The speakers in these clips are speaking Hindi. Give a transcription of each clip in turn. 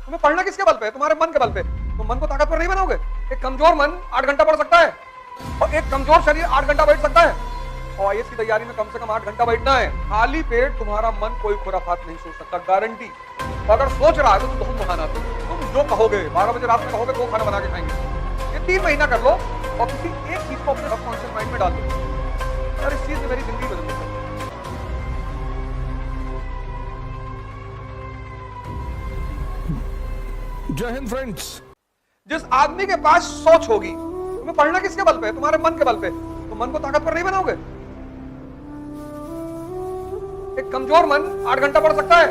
तुम्हें पढ़ना किसके बल पे है? तुम्हारे मन के बल पे। तुम मन को ताकतवर नहीं बनाओगे। एक कमजोर मन 8 घंटा पढ़ सकता है और एक कमजोर शरीर 8 घंटा बैठ सकता है। और आईएएस की तैयारी में कम से कम 8 घंटा बैठना है। खाली पेट तुम्हारा मन कोई खुराफात नहीं सोच सकता, गारंटी। अगर सोच रहा है तो तुम बहुत महान आदमी। तुम जो कहोगे 12 बजे रात में कहोगे 2 खाना बना के खाएंगे। ये 3 महीना कर लो और किसी एक चीज को अपने सबकॉन्शियस माइंड में डाल दो और इस चीज ने मेरी जिंदगी बदल दी। जय हिंद फ्रेंड्स। जिस आदमी के पास सोच होगी, तुम्हें पढ़ना किसके बल पे है? तुम्हारे मन के बल पे। तुम मन को ताकतवर नहीं बनाओगे। एक कमजोर मन 8 घंटा पढ़ सकता है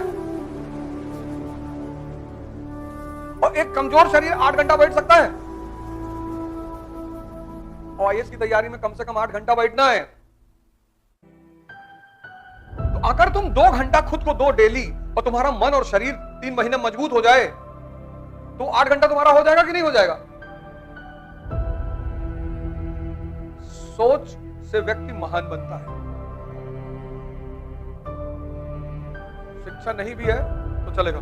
और एक कमजोर शरीर 8 घंटा बैठ सकता है। और आईएएस की तैयारी में कम से कम 8 घंटा बैठना है। तो अगर तुम 2 घंटा खुद को दो डेली और तुम्हारा मन और शरीर 3 महीने मजबूत हो जाए तो 8 घंटा तुम्हारा हो जाएगा कि नहीं हो जाएगा? सोच से व्यक्ति महान बनता है। शिक्षा नहीं भी है तो चलेगा।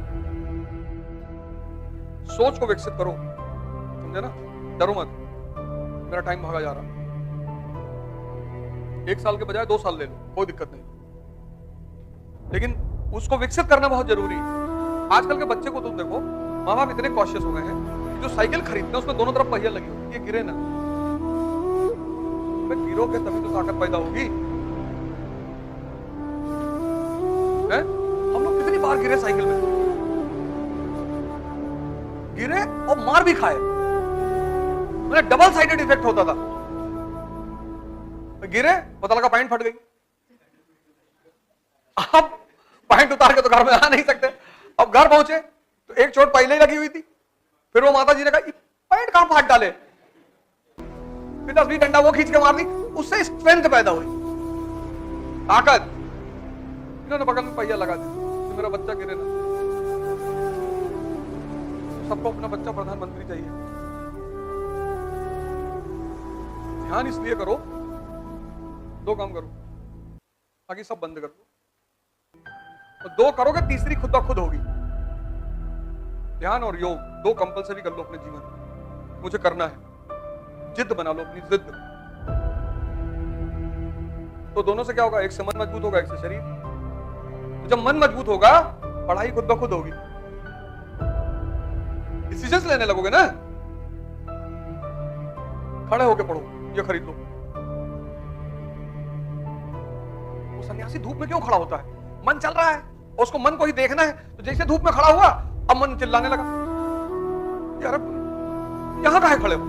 सोच को विकसित करो, समझे ना? डरो मत। मेरा टाइम भागा जा रहा, 1 साल के बजाय 2 साल ले लो, कोई दिक्कत नहीं, लेकिन उसको विकसित करना बहुत जरूरी है। आजकल के बच्चे को तुम देखो, माँ बाप इतने कॉशियस हो गए हैं कि जो साइकिल खरीदते हैं उसमें दोनों तरफ पहिया लगी होती है, गिरे ना। गिरोगे तभी तो ताकत पैदा होगी। हम लोग कितनी बार गिरे साइकिल में, गिरे और मार भी खाए। मेरा डबल साइडेड इफेक्ट होता था। गिरे, पता लगा पैंट फट गई। अब पैंट उतार के तो घर में आ नहीं सकते। अब घर पहुंचे तो एक चोट पहले ही लगी हुई थी। फिर वो माता जी ने कहा पैंट कहां फाड़ डाले, फिर 10-20 डंडा वो खींच के मार दी। उससे स्ट्रेंथ पैदा हुई, ताकत। इन्होंने बगल में पहिया लगा दिया तो मेरा बच्चा गिरे ना। सबको अपना बच्चा प्रधानमंत्री चाहिए। ध्यान इसलिए करो, 2 काम करो, बाकी सब बंद कर दो। तो 2 करोगे, तीसरी खुद ब खुद होगी। ध्यान और योग 2 कंपलसरी कर लो अपने जीवन में। मुझे करना है, जिद बना लो अपनी, जिद। तो दोनों से क्या होगा? एक से मन मजबूत होगा, एक से शरीर। तो जब मन मजबूत होगा, पढ़ाई खुद ब खुद होगी। डिसीजंस लेने लगोगे ना। खड़े होके पढ़ो, ये खरीद लो। वो सन्यासी धूप में क्यों खड़ा होता है? मन चल रहा है और उसको मन को ही देखना है। तो जैसे धूप में खड़ा हुआ, अब मन चिल्लाने लगा, यार यहां काहे खड़े हो?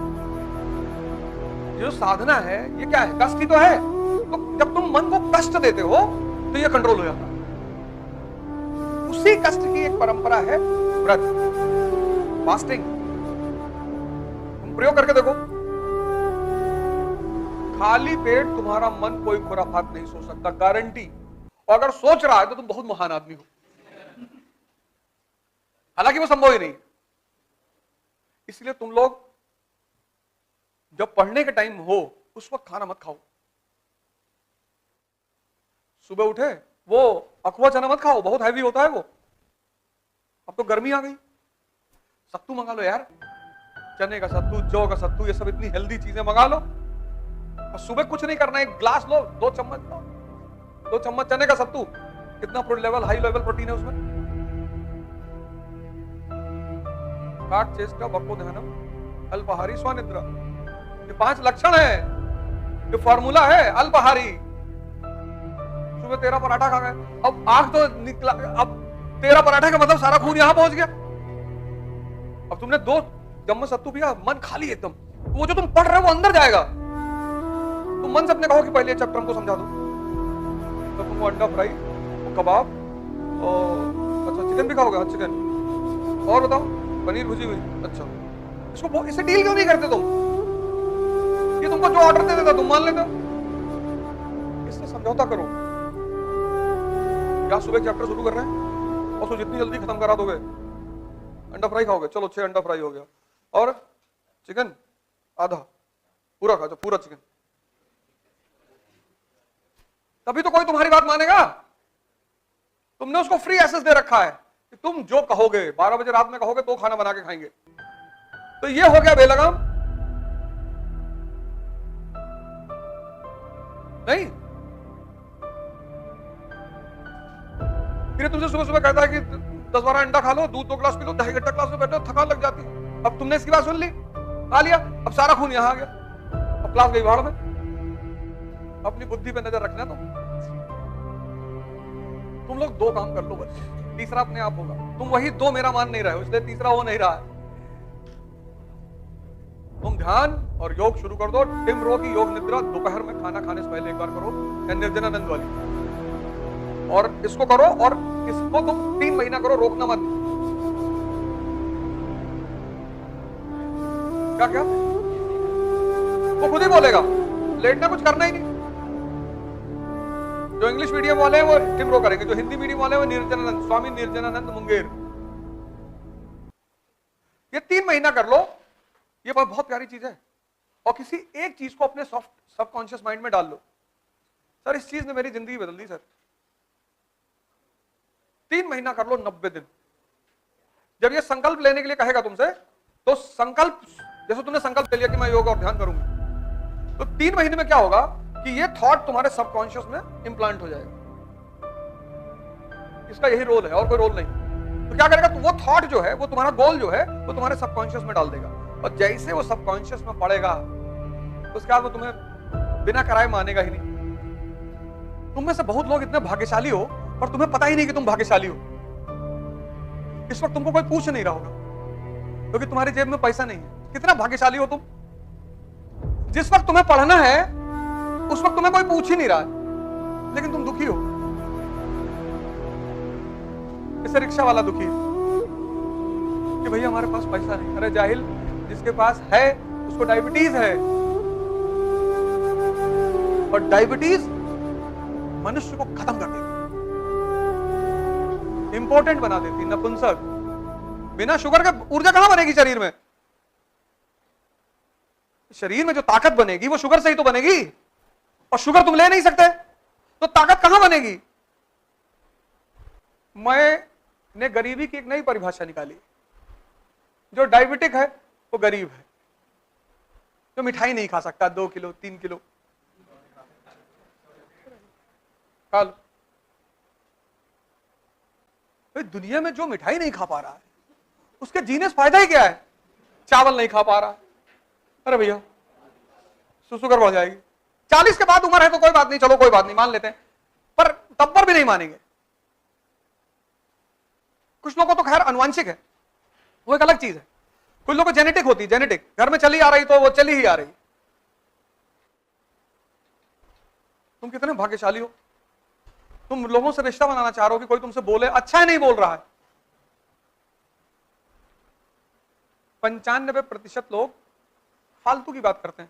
ये जो साधना है ये क्या है? कष्ट ही तो है। तो जब तुम मन को कष्ट देते हो तो ये कंट्रोल हो जाता है। उसी कष्ट की एक परंपरा है व्रत, फास्टिंग। तुम प्रयोग करके देखो, खाली पेट तुम्हारा मन कोई खुराफात नहीं सोच सकता, गारंटी। और अगर सोच रहा है तो तुम बहुत महान आदमी हो। हालांकि वो संभव ही नहीं। इसलिए तुम लोग जब पढ़ने का टाइम हो उस वक्त खाना मत खाओ। सुबह उठे वो अखवा चना मत खाओ, बहुत हैवी होता है वो। अब तो गर्मी आ गई, सत्तू मंगा लो यार, चने का सत्तू, जौ का सत्तू, ये सब इतनी हेल्दी चीजें मंगा लो। और सुबह कुछ नहीं करना, 1 ग्लास लो, 2 चम्मच लो, 2 चम्मच चने का सत्तू। कितना लेवल, हाई लेवल प्रोटीन है उसमें। काट चेष्टा बको ध्यानम अल्पाहारी स्वानिद्रा, ये 5 लक्षण है, ये फॉर्मूला है अल्पाहारी। सुबह 13 पराठा खा गए, अब आंख तो निकला, अब 13 पराठे का मतलब सारा खून यहां पहुंच गया। अब तुमने 2 चम्मच सत्तू पिया, मन खाली एकदम, तो वो जो तुम पढ़ रहे हो वो अंदर जाएगा। तुम मन से अपने कहो कि पहले चैप्टर हमको समझा दो, तो तुमको अंडा फ्राई, कबाब और अच्छा चिकन भी खाओगे? हाँ चिकन, और बताओ पनीर भुजी हुई। अच्छा, इसको इससे डील क्यों नहीं करते तुम? ये तुमको जो ऑर्डर दे देता तुम मान लेते हो। इससे समझौता करो। क्या सुबह चैप्टर शुरू कर रहे हैं और तो जितनी जल्दी खत्म करा दोगे। अंडा फ्राई खाओगे, चलो 6 अंडा फ्राई हो गया, और चिकन आधा, पूरा खा, पूरा चिकन। तभी तो कोई तुम्हारी बात मानेगा। तुमने उसको फ्री एक्सेस दे रखा है कि तुम जो कहोगे 12 बजे रात में कहोगे तो खाना बना के खाएंगे। तो ये हो गया बेलगाम नहीं। फिर तुमसे सुबह सुबह कहता है कि 10-12 अंडा खा लो, दूध 2 गिलास पी लो, 2.5 घंटा क्लास में बैठो, थकान लग जाती है। अब तुमने इसकी बात सुन ली, खा लिया, अब सारा खून यहां आ गया, अब क्लास गई भाड़ में। अपनी बुद्धि पे नजर रखना। तुम लोग 2 काम कर लो बस, तीसरा अपने आप होगा। तुम वही 2 मेरा मान नहीं रहे हो, इसलिए तीसरा हो नहीं रहा है। तुम ध्यान और योग शुरू कर दो। टिम रो की योग निद्रा दोपहर में खाना खाने से पहले एक बार करो, या निर्जनानंद वाली, और इसको करो। और इसको तुम 3 महीना करो, रोकना मत। क्या क्या वो खुद ही बोलेगा, लेटना कुछ करना ही नहीं। जो इंग्लिश मीडियम वाले हैं वो टिम रो करेंगे, जो हिंदी मीडियम वाले हैं वो निर्जनानंद, स्वामी निर्जनानंद मुंगेर। ये 3 महीना कर लो, ये बहुत प्यारी चीज है। और किसी एक चीज को अपने सॉफ्ट सबकॉन्शियस माइंड में डाल लो। सर इस चीज ने मेरी जिंदगी बदल दी सर। 3 महीना कर लो, 90 दिन। जब ये संकल्प लेने के लिए कहेगा तुमसे, तो संकल्प, जैसे तुमने संकल्प ले लिया कि मैं योग और ध्यान करूंगी, तो 3 महीने में क्या होगा कि ये थॉट तुम्हारे सबकॉन्शियस में इंप्लांट हो जाएगा। इसका यही रोल है और कोई रोल नहीं। तो क्या करेगा, तो वो थॉट जो है, वो तुम्हारा गोल जो है, वो तुम्हारे सबकॉन्शियस में डाल देगा। और जैसे वो सबकॉन्शियस में पड़ेगा, उसके बाद वो तुम्हें बिना कराए मानेगा ही नहीं। तुम में से बहुत लोग इतने भाग्यशाली हो और तुम्हें पता ही नहीं कि तुम भाग्यशाली हो। इस वक्त तुमको कोई पूछ नहीं रहा होगा, क्योंकि तुम्हारी जेब में पैसा नहीं है। कितना भाग्यशाली हो तुम। जिस वक्त तुम्हें पढ़ना है उस वक्त तुम्हें कोई पूछ ही नहीं रहा है, लेकिन तुम दुखी हो। इसे रिक्शा वाला दुखी है कि भैया हमारे पास पैसा नहीं। अरे जाहिल, जिसके पास है उसको डायबिटीज है। और डायबिटीज मनुष्य को खत्म कर देती, इंपॉर्टेंट बना देती, नपुंसक। बिना शुगर के ऊर्जा कहां बनेगी शरीर में? शरीर में जो ताकत बनेगी वो शुगर से ही तो बनेगी, और शुगर तुम ले नहीं सकते, तो ताकत कहां बनेगी? मैंने गरीबी की एक नई परिभाषा निकाली। जो डायबिटिक है वो गरीब है, जो मिठाई नहीं खा सकता 2 किलो 3 किलो खा लो। भाई दुनिया में जो मिठाई नहीं खा पा रहा है उसके जीने से फायदा ही क्या है? चावल नहीं खा पा रहा है, अरे भैया शुगर बढ़ जाएगी। 40 के बाद उम्र है तो कोई बात नहीं, चलो कोई बात नहीं, मान लेते हैं, पर तब पर भी नहीं मानेंगे। कुछ लोगों को तो खैर अनुवांशिक है, वो एक अलग चीज है। कुछ लोगों को जेनेटिक होती है, जेनेटिक घर में चली आ रही तो वो चली ही आ रही। तुम कितने भाग्यशाली हो, तुम लोगों से रिश्ता बनाना चाह रहे हो कि कोई तुमसे बोले अच्छा ही नहीं बोल रहा है। 95% लोग फालतू की बात करते हैं।